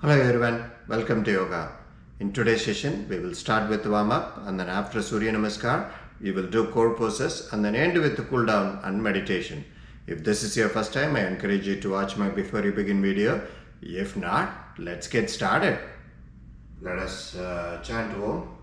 Hello everyone, welcome to yoga. In today's session, we will start with warm up and then after Suryanamaskar, we will do core poses and then end with the cool down and meditation. If this is your first time, I encourage you to watch my before you begin video. If not, let's get started. Let us chant Om.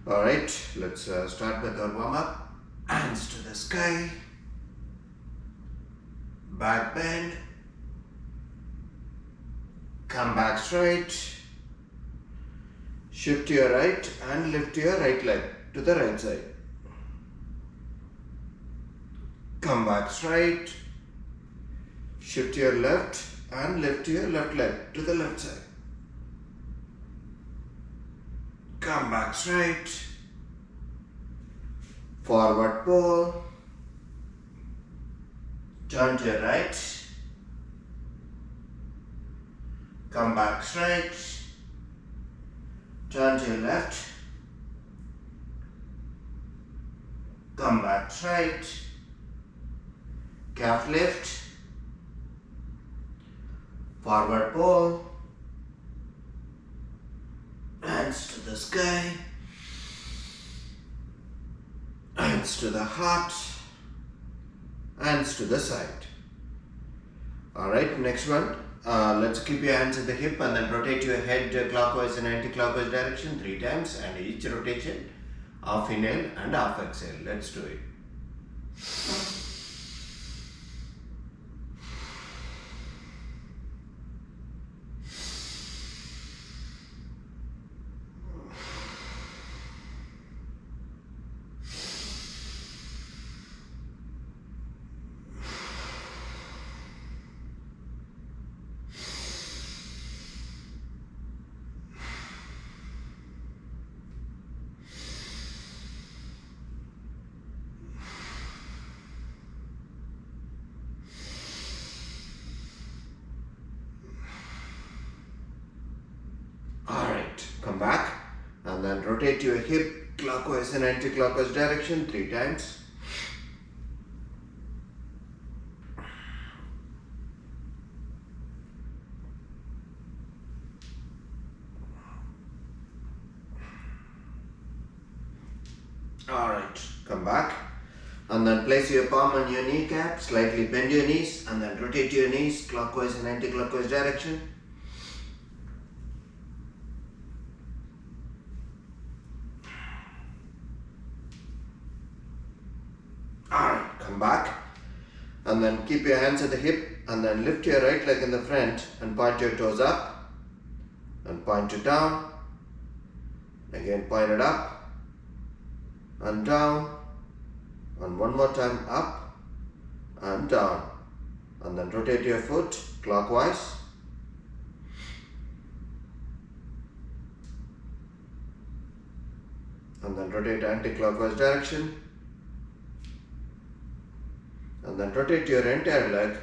Alright, let's start with our warm-up. Hands to the sky, back bend, come back straight, shift to your right and lift your right leg to the right side. Come back straight, shift to your left and lift your left leg to the left side. Come back straight, forward pull, turn to your right, come back straight, turn to your left, come back straight, calf lift, forward pull, hands to the sky, hands to the heart, hands to the side. Alright, next one. Let's keep your hands at the hip and then rotate your head clockwise and anti-clockwise direction 3 times, and each rotation half inhale and half exhale. Let's do it. Alright, come back and then rotate your hip clockwise and anti-clockwise direction 3 times. Alright, come back and then place your palm on your kneecap, slightly bend your knees and then rotate your knees clockwise and anti-clockwise direction. Alright, come back and then keep your hands at the hip and then lift your right leg in the front and point your toes up and point it down. Again point it up and down, and one more time up and down, and then rotate your foot clockwise and then rotate anti-clockwise direction, and then rotate your entire leg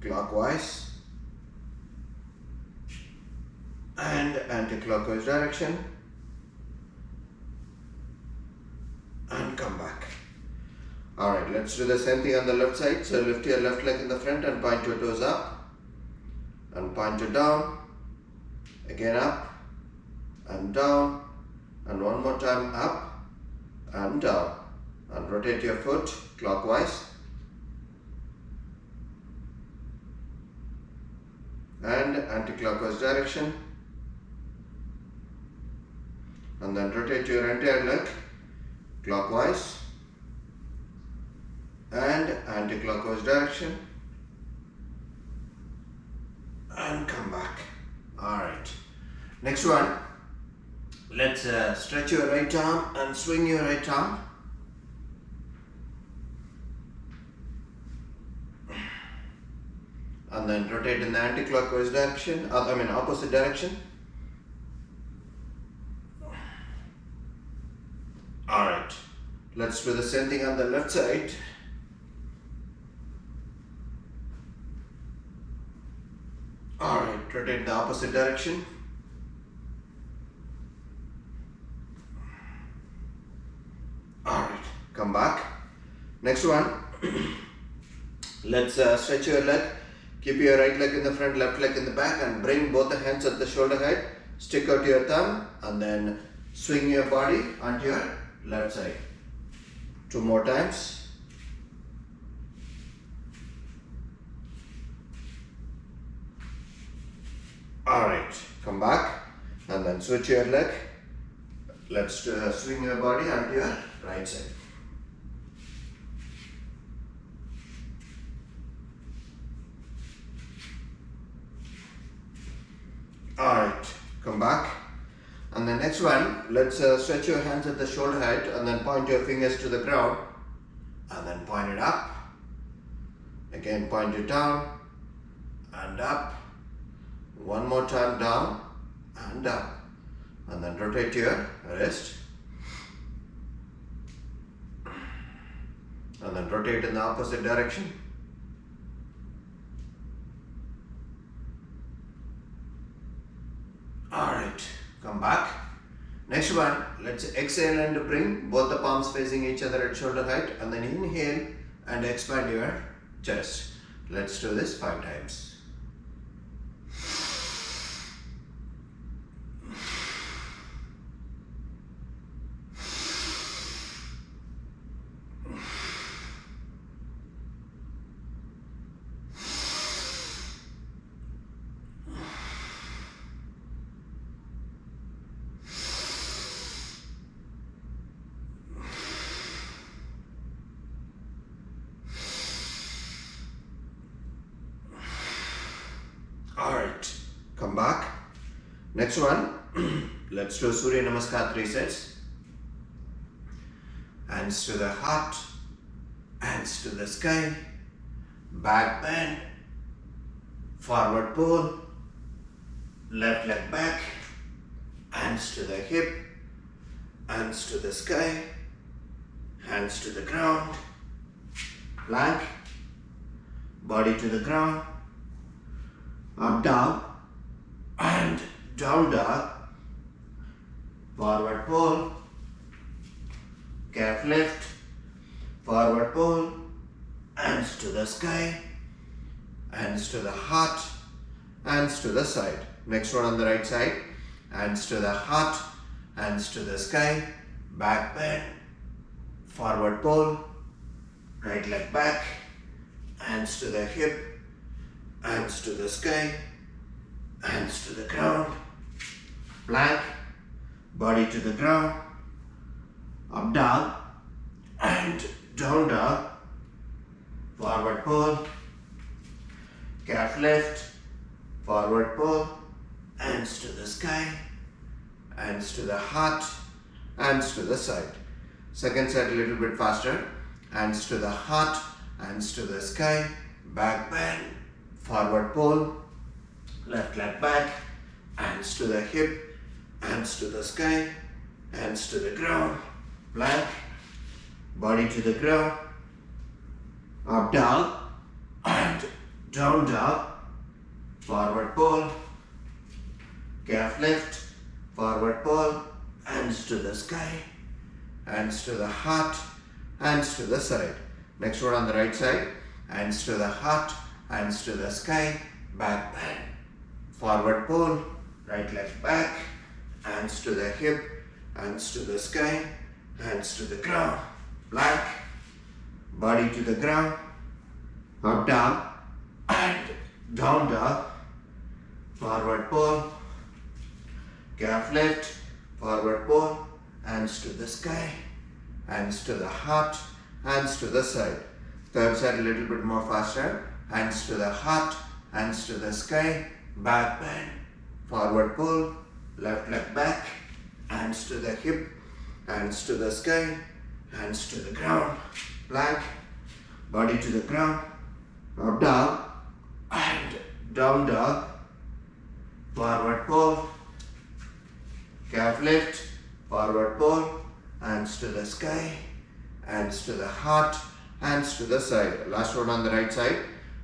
clockwise and anti-clockwise direction and come back. Alright, let's do the same thing on the left side. So lift your left leg in the front and point your toes up and point it down, again up and down, and one more time up and down, and rotate your foot clockwise and anti-clockwise direction, and then rotate your entire leg clockwise and anti-clockwise direction and come back. Alright, next one, let's stretch your right arm and swing your right arm and then rotate in the anti-clockwise direction, opposite direction. Alright, let's do the same thing on the left side. Alright, rotate the opposite direction. Alright, come back. Next one, let's stretch your leg. Keep your right leg in the front, left leg in the back, and bring both the hands at the shoulder height. Stick out your thumb and then swing your body onto your left side. 2 more times. Alright, come back and then switch your leg. Let's swing your body onto your right side. Alright, come back. And the next one, let's stretch your hands at the shoulder height and then point your fingers to the ground and then point it up. Again, point it down and up. One more time, down and up. And then rotate your wrist. And then rotate in the opposite direction. Alright, come back. Next one, let's exhale and bring both the palms facing each other at shoulder height and then inhale and expand your chest. Let's do this 5 times. Alright, come back. Next one, let's do Suryanamaskar 3 sets. Hands to the heart, hands to the sky, back bend, forward pull, left leg back, hands to the hip, hands to the sky, hands to the ground, plank, body to the ground, up dog and down dog, forward pull, calf lift, forward pull, hands to the sky, hands to the heart, hands to the side. Next one on the right side, hands to the heart, hands to the sky, back bend, forward pull, right leg back, hands to the hip, hands to the sky, hands to the ground, plank, body to the ground, up dog and down dog, forward pull, calf lift, forward pull, hands to the sky, hands to the heart, hands to the side. Second side a little bit faster, hands to the heart, hands to the sky, back bend, forward pull, left leg back, hands to the hip, hands to the sky, hands to the ground, plank, body to the ground, up dog and down dog, forward pull, calf lift, forward pull, hands to the sky, hands to the heart, hands to the side. Next one on the right side, hands to the heart, hands to the sky, back bend, forward pull, right leg back, hands to the hip, hands to the sky, hands to the ground, plank, body to the ground, up dog and down dog, forward pull, calf lift, forward pull, hands to the sky, hands to the heart, hands to the side. Third side a little bit more faster, hands to the heart, hands to the sky, back bend, forward pull, left leg back, hands to the hip, hands to the sky, hands to the ground, plank, body to the ground, up dog and down dog, forward fold, calf lift, forward fold, hands to the sky, hands to the heart, hands to the side. Last one on the right side,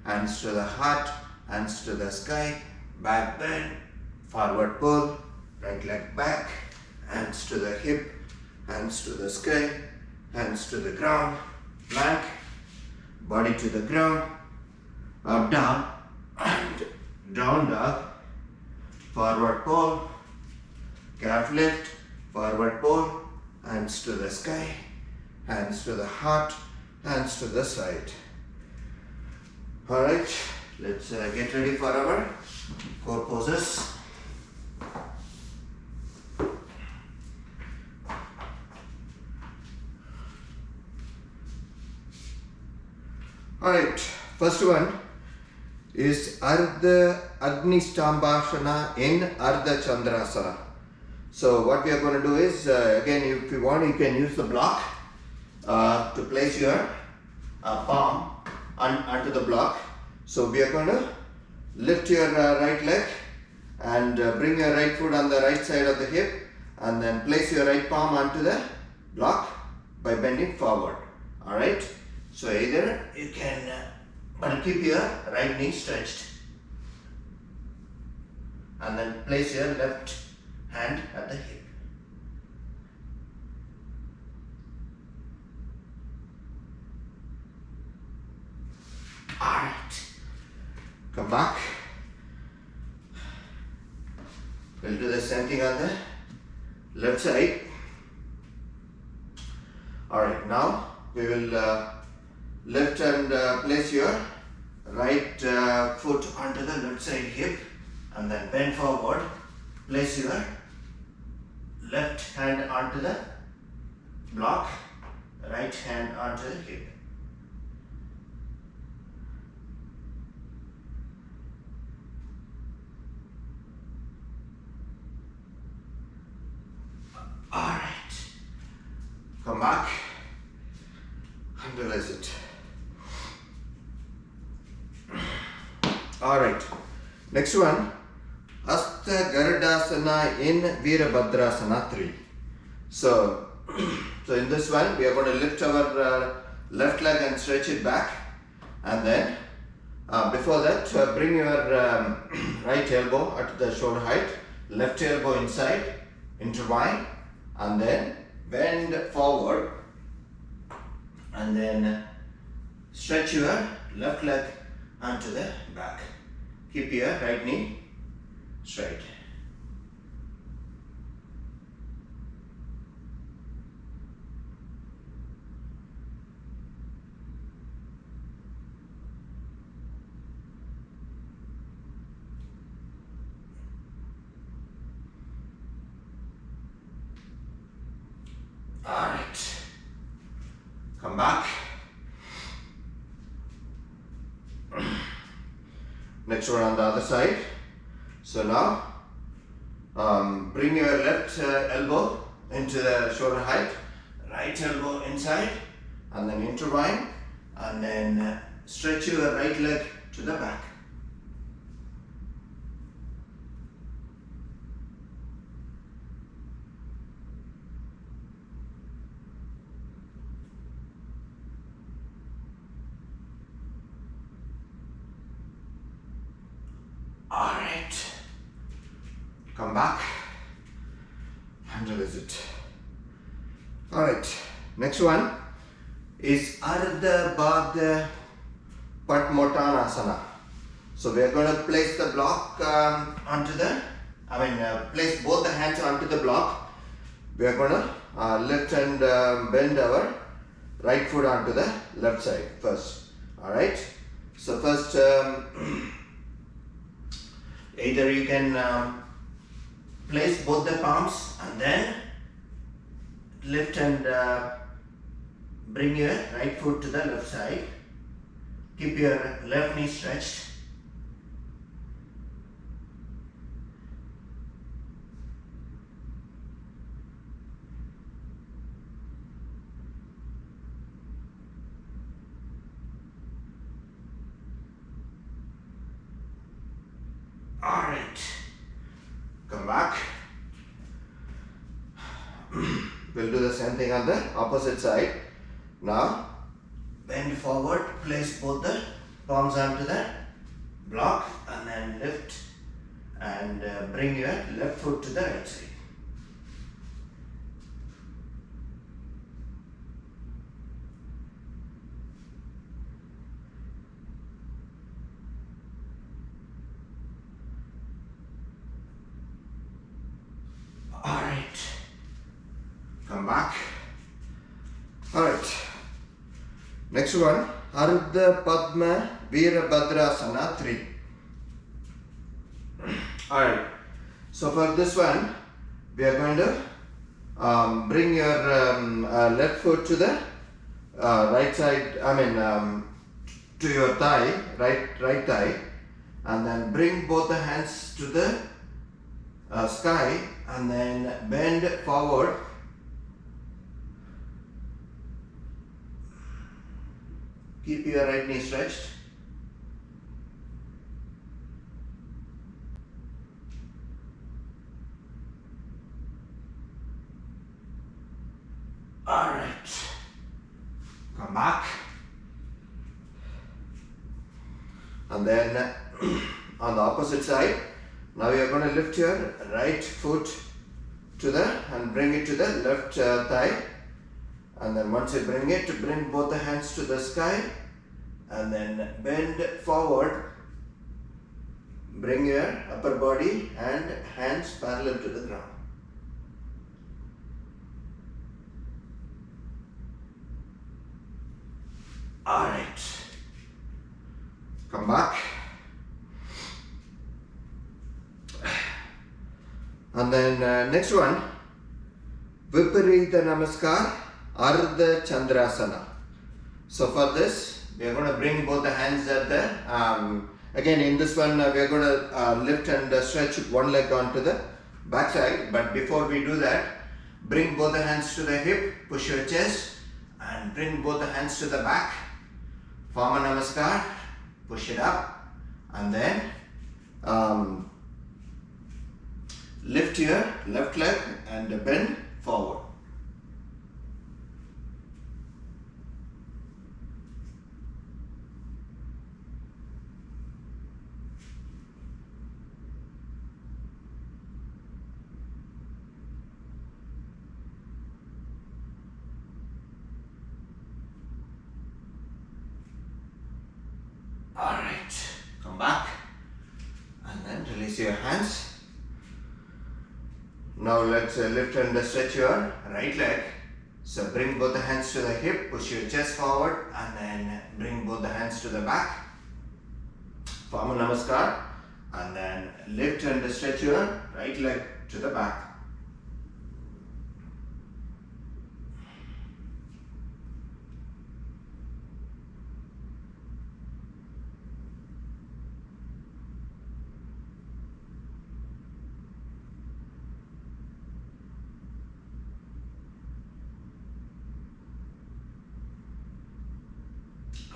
hands to the heart, hands to the sky, back bend, forward pull, right leg back, hands to the hip, hands to the sky, hands to the ground, plank, body to the ground, up down, and down dog, forward pull, calf lift, forward pull, hands to the sky, hands to the heart, hands to the side. Alright, let's get ready for our core poses. Alright, first one is Ardha Agnistambhasana in Ardha Chandrasana. So what we are going to do is, again, if you want, you can use the block to place your palm onto the block. So we are going to lift your right leg and bring your right foot on the right side of the hip, and then place your right palm onto the block by bending forward. Alright, so either you can but keep your right knee stretched, and then place your left hand at the hip. Alright, come back. We'll do the same thing on the left side. Alright, now we will lift and place your right foot onto the left side hip, and then bend forward. Place your left hand onto the block, right hand onto the hip. Alright, come back and release it. Alright, next one, Hasta Garudasana in Virabhadrasana 3. So in this one, we are going to lift our left leg and stretch it back, and then before that, bring your right elbow at the shoulder height, left elbow inside, intertwine, and then bend forward, and then stretch your left leg onto the back. Keep your right knee straight. Alright, come back. Next one on the other side. So now bring your left elbow into the shoulder height, right elbow inside, and then intertwine, and then stretch your right leg to the back. Alright, come back and release it. Alright, next one is Ardha Baddha Padmottanasana. So we are going to place the block onto the, place both the hands onto the block. We are going to lift and bend our right foot onto the left side first. Alright, so first either you can place both the palms and then lift and bring your right foot to the left side. Keep your left knee stretched. Alright. Come back. We'll do the same thing on the opposite side. Now, bend forward, place both the palms onto the block and then lift and bring your left foot to the right side. Alright, come back. Alright, next one, Ardha, Padma, Virabhadrasana 3. Alright, so for this one, we are going to bring your left foot to the right side, to your thigh, right thigh, and then bring both the hands to the sky and then bend forward. Keep your right knee stretched. Alright, come back. And then on the opposite side, now you are going to lift your right foot to the and bring it to the left thigh, and then once you bring it, bring both the hands to the sky and then bend forward. Bring your upper body and hands parallel to the ground. Alright, come back. And then next one, Viparita Namaskar, Ardha Chandrasana. So for this, we are going to bring both the hands at the, again in this one we are going to lift and stretch one leg onto the back side. But before we do that, bring both the hands to the hip, push your chest and bring both the hands to the back. Form a Namaskar, push it up and then lift your left leg and bend forward. Alright, come back and then release your hands. Now let's lift and stretch your right leg. So bring both the hands to the hip, push your chest forward and then bring both the hands to the back. Form a Namaskar and then lift and stretch your right leg to the back.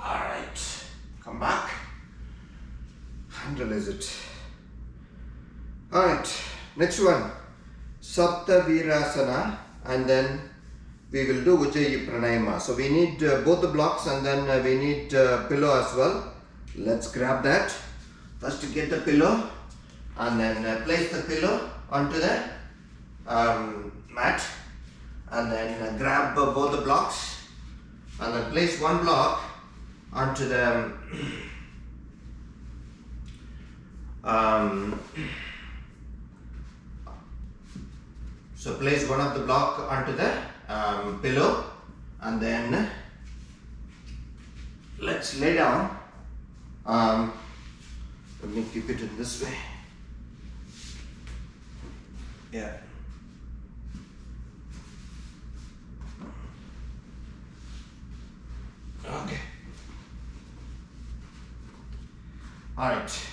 Alright, come back and release it. Alright, next one, Supta Virasana, and then we will do Ujayi Pranayama. So we need both the blocks and then we need pillow as well. Let's grab that. First get the pillow and then place the pillow onto the mat and then grab both the blocks and then place one block onto the so place one of the block onto the pillow and then let's lay down. Let me keep it in this way. Yeah. Okay. Alright,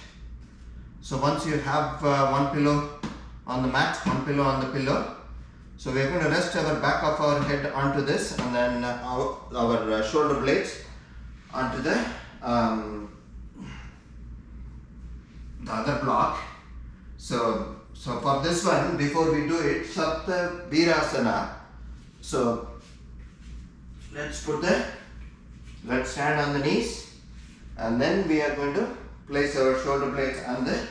so once you have one pillow on the mat, one pillow on the pillow, so we are going to rest our back of our head onto this and then our shoulder blades onto the other block So for this one, before we do it, Supta Virasana. So let's stand on the knees, and then we are going to place our shoulder blades on the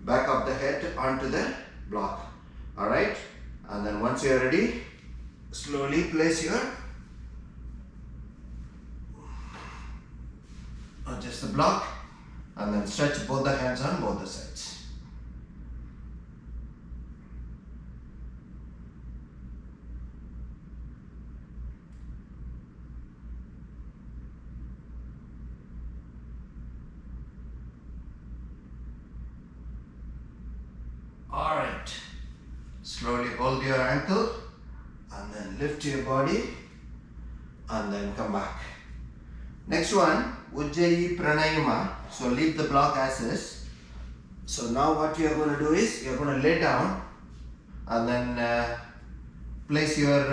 back of the head onto the block. Alright, and then once you are ready, slowly place your adjust the block, and then stretch both the hands on both the sides. Alright, slowly hold your ankle and then lift your body and then come back. Next one, Ujayi Pranayama. So leave the block as is. So now what you are going to do is, you are going to lay down and then place your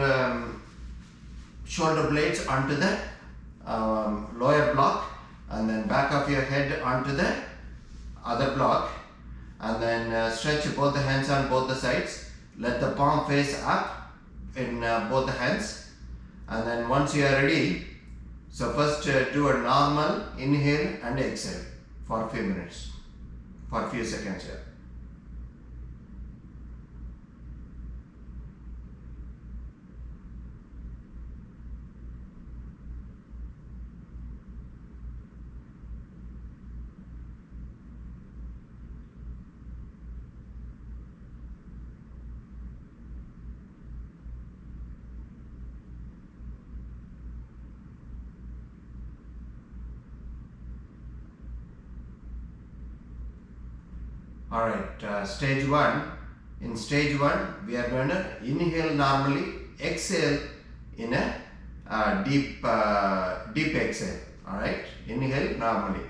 shoulder blades onto the lower block, and then back of your head onto the other block, and then stretch both the hands on both the sides. Let the palm face up in both the hands, and then once you are ready, so first do a normal inhale and exhale for a few minutes, for a few seconds here. Alright, stage 1. In stage 1, we are going to inhale normally, exhale in a deep exhale. Alright, inhale normally.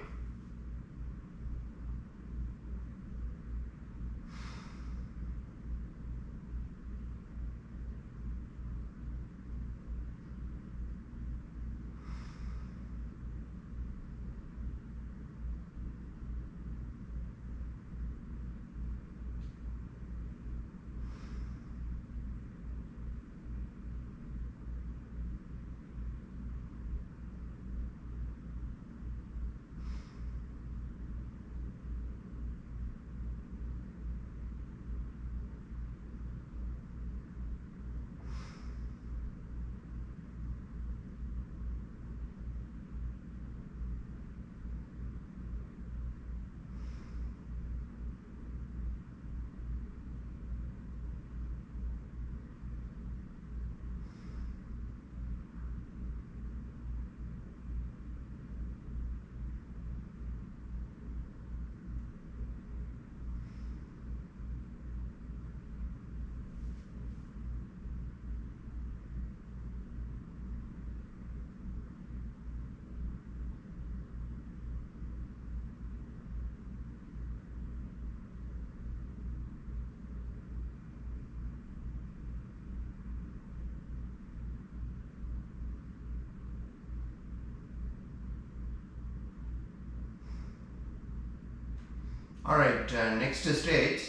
Alright, next stage.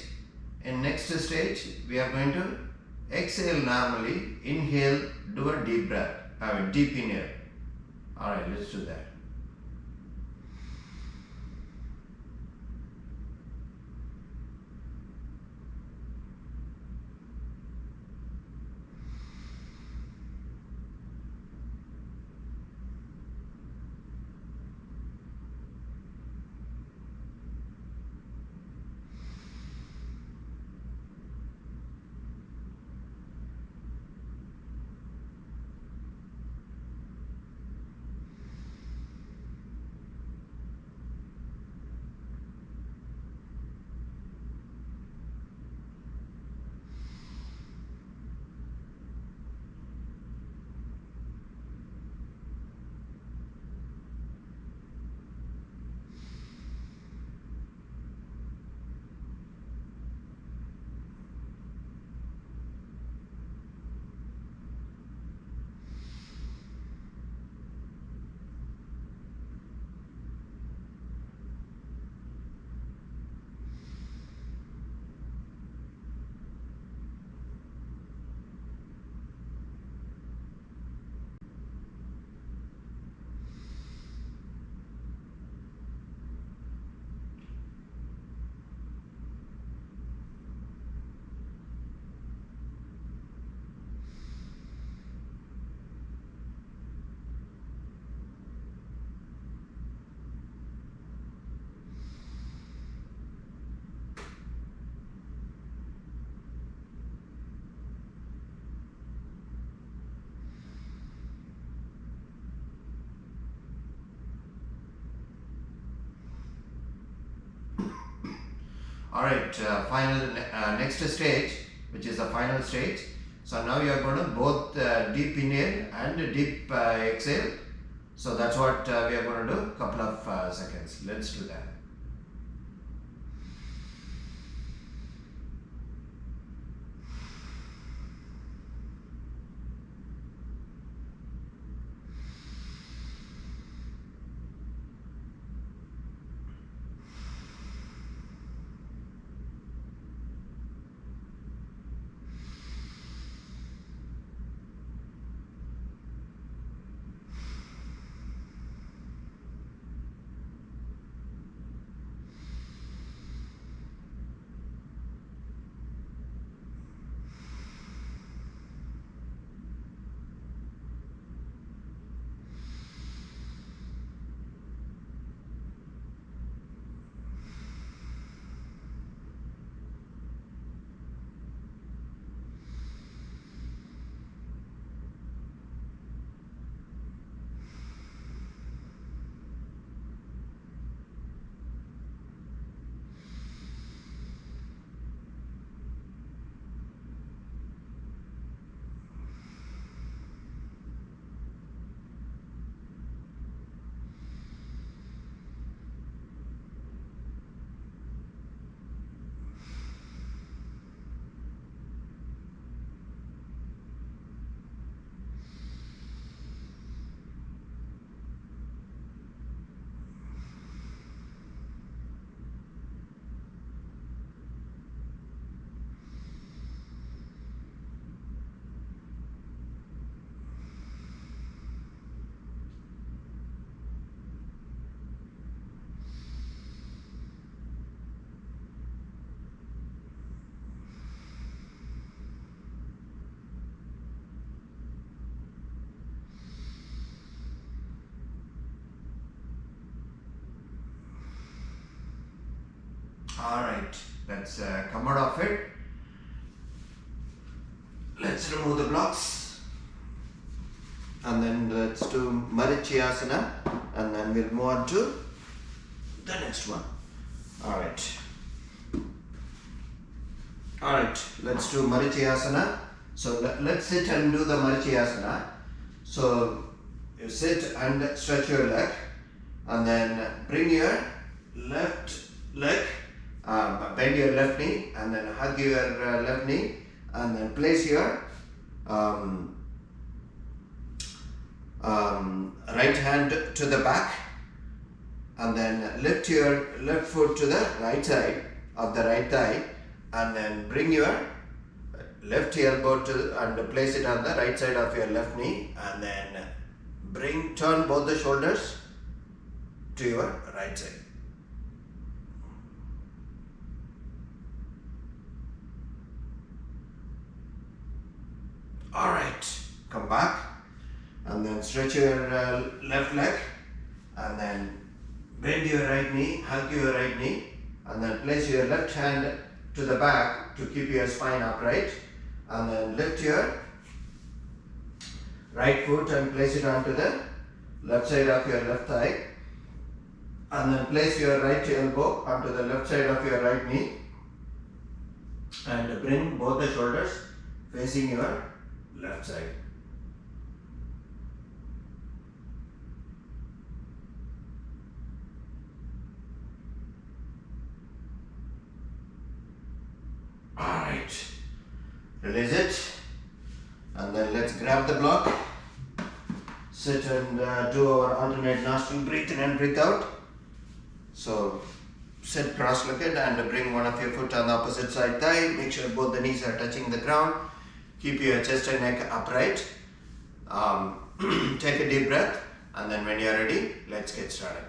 In next stage, we are going to exhale normally, inhale, do a deep breath, have a deep inhale. Alright, let's do that. Alright, next stage, which is the final stage. So now you are going to both deep inhale and deep exhale. So that's what we are going to do, couple of seconds. Let's do that. Alright, let's come out of it. Let's remove the blocks. And then let's do Marichiasana. And then we'll move on to the next one. Alright. Alright, let's do Marichiasana. So let's sit and do the Marichiasana. So you sit and stretch your leg. And then bring your left leg. Bend your left knee and then hug your left knee and then place your right hand to the back and then lift your left foot to the right side of the right thigh and then bring your left elbow to and place it on the right side of your left knee and then turn both the shoulders to your right side. Alright, come back and then stretch your left leg and then bend your right knee, hug your right knee and then place your left hand to the back to keep your spine upright and then lift your right foot and place it onto the left side of your left thigh and then place your right elbow onto the left side of your right knee and bring both the shoulders facing your left side. Alright, release it and then let's grab the block, sit and do our alternate nostril breathe in and breathe out. So sit cross-legged and bring one of your foot on the opposite side thigh, make sure both the knees are touching the ground. Keep your chest and neck upright. Take a deep breath and then when you are ready, let's get started.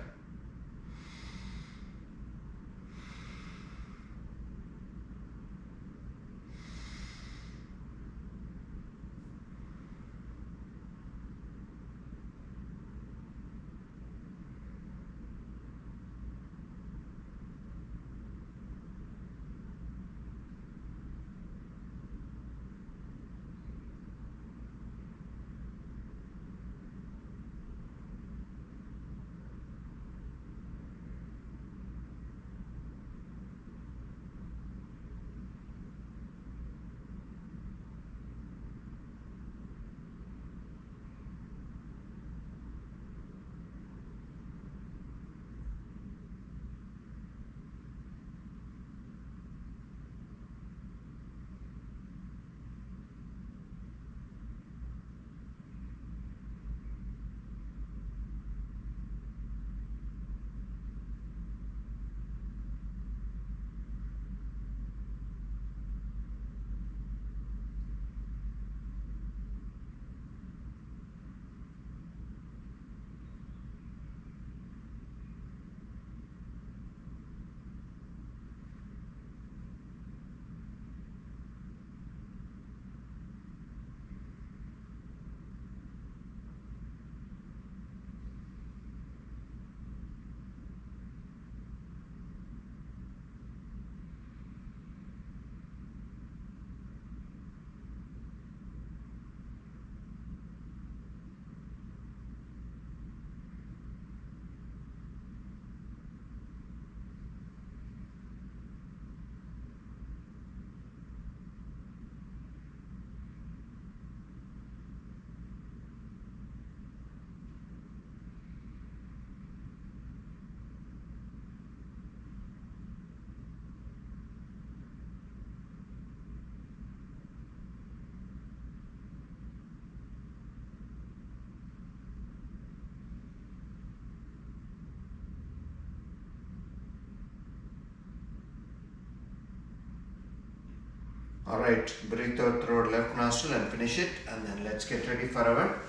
Alright, breathe out through our left nostril and finish it, and then let's get ready for our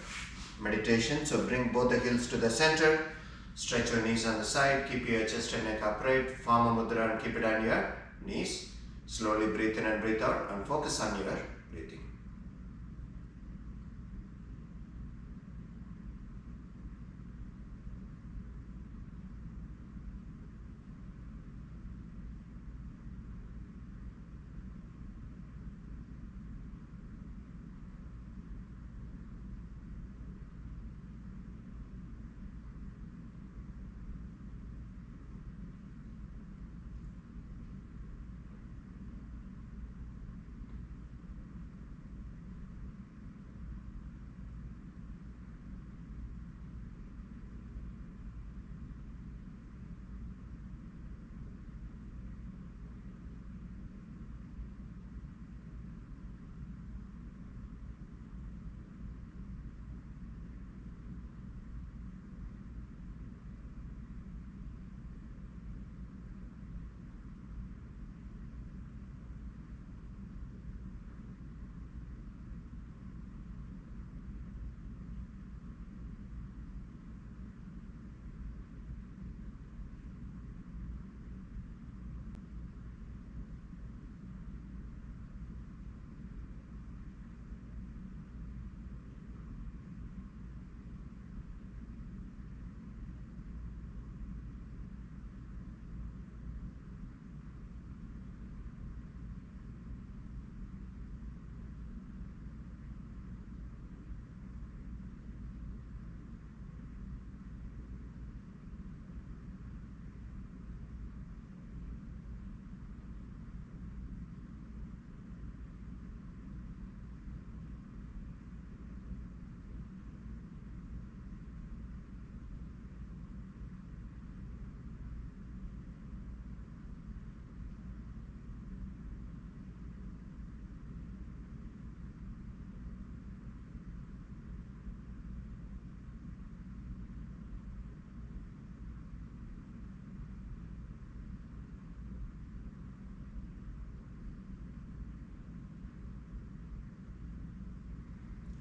meditation. So bring both the heels to the center, stretch your knees on the side, keep your chest and neck upright, form a mudra and keep it on your knees. Slowly breathe in and breathe out and focus on your breathing.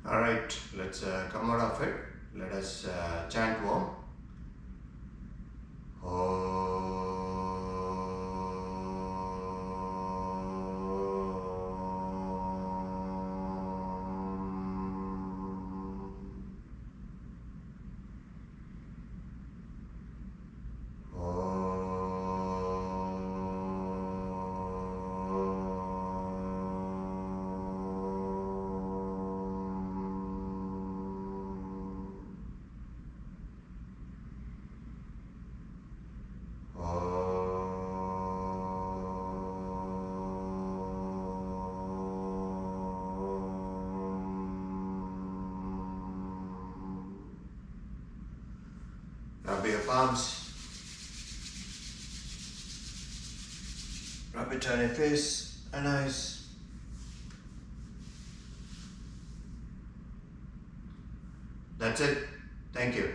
Alright, let's come out of it. Let us chant Om. Rub your palms, rub it on your face and eyes. That's it. Thank you.